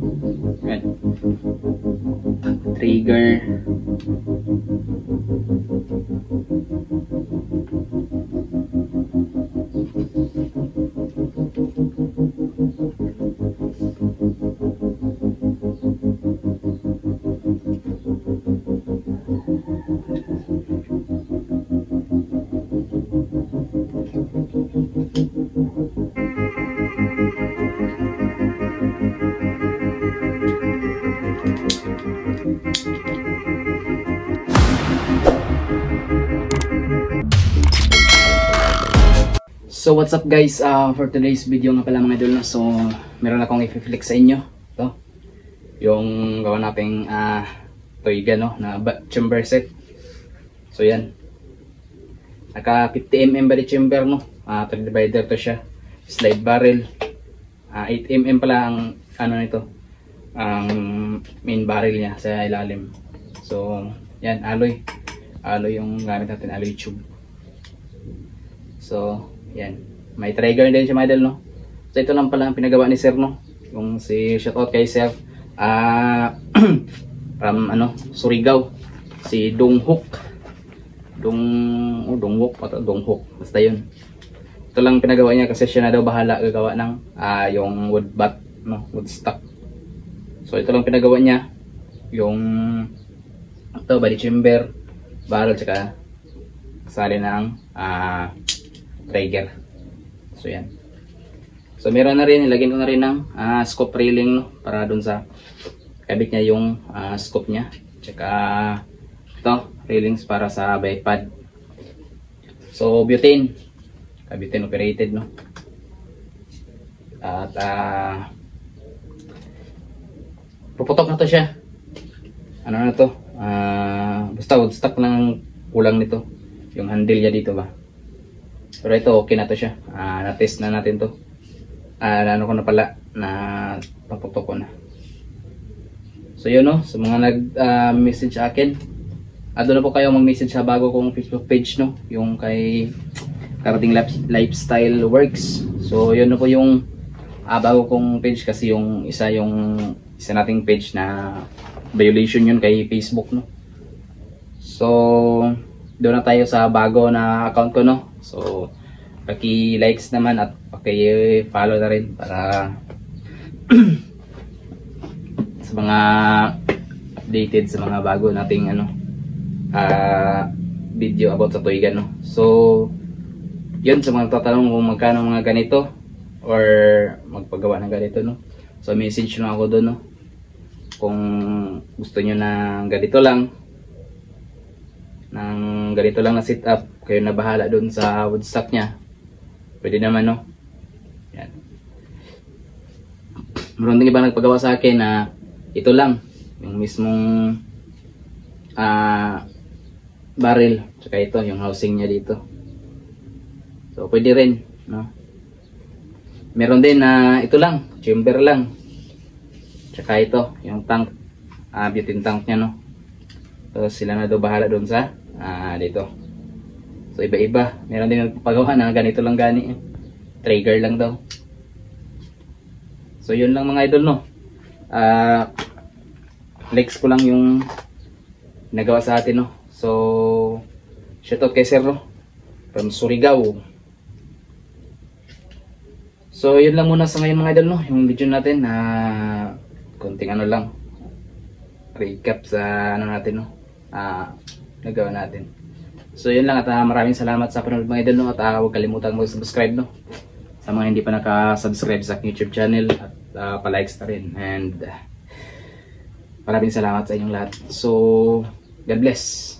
Ayan. Trigger. So what's up guys, for today's video nga pala mga idol, no? So meron akong i-flex sa inyo. Ito, yung gawa nating toyga, no? Na chamber set. So yan, naka 50mm body chamber, no? Thread divider to siya, slide barrel, 8mm pala ang ano nito, ang main barrel niya sa ilalim. So yan, alloy yung gamit natin, alloy tube. So yan, may trigger din siya mga idol, no? So ito lang pala ang pinagawa ni sir, no? Yung si shoutout kay sir from Surigao, si Donghok. Donghok basta yun. Ito lang pinagawa niya kasi siya na daw bahala gagawa ng yung wood bat, no? Wood stock. So ito lang pinagawa niya, yung ito body chamber, barrel, tsaka kasali ng trigger. So yan. So meron na rin, ilagyan ko na rin ng scope railing, no? Para dun sa kabit niya yung scope niya. Tsaka ito, railings para sa bipod. So butane operated, no? At puputok na to siya. Ano na to? Basta wood stock lang kulang nito. Yung handle niya dito ba? Pero ito okay na to siya. Na-test na natin to. Ano ko na pala, na paputok ko na. So yun, no, sa mga nag-message sa akin, doon na po kayo mag-message sa bago kong Facebook page, no, yung kay Karating Lifestyle Works. So yun na po yung bago kong page, kasi yung isa nating page na violation yun kay Facebook, no. So doon na tayo sa bago na account ko, no. So paki-likes naman at paki-follow na rin para sa mga updated sa mga bago nating video about sa toyga, no. So yun, sa mga tatanong kung magkano mga ganito or magpagawa ng ganito, no. So message lang ako doon, no. Kung gusto nyo ng ganito lang, na setup, kayo na bahala doon sa wood stock nya, pwede naman, no. Yan. Meron din iba nagpagawa sa akin na ito lang, yung mismong barrel, tsaka ito yung housing nya dito. So pwede rin, no. Meron din na ito lang, chamber lang, tsaka ito yung tank, butane tank nya, no. So sila na daw bahala doon sa dito. So iba-iba. Meron din nagpapagawa na ganito lang gani. Trigger lang daw. So yun lang mga idol, no. Flex ko lang yung nagawa sa atin, no. So shoutout kay sir, no, from Surigao. So yun lang muna sa ngayon mga idol, no, yung video natin na konting lang recap sa natin, no, nagawa natin. So yun lang, at maraming salamat sa panonood mga idol, no, at huwag kalimutan mag-subscribe, no, sa mga hindi pa naka-subscribe sa YouTube channel, at pa-likes na rin, and maraming salamat sa inyong lahat. So God bless.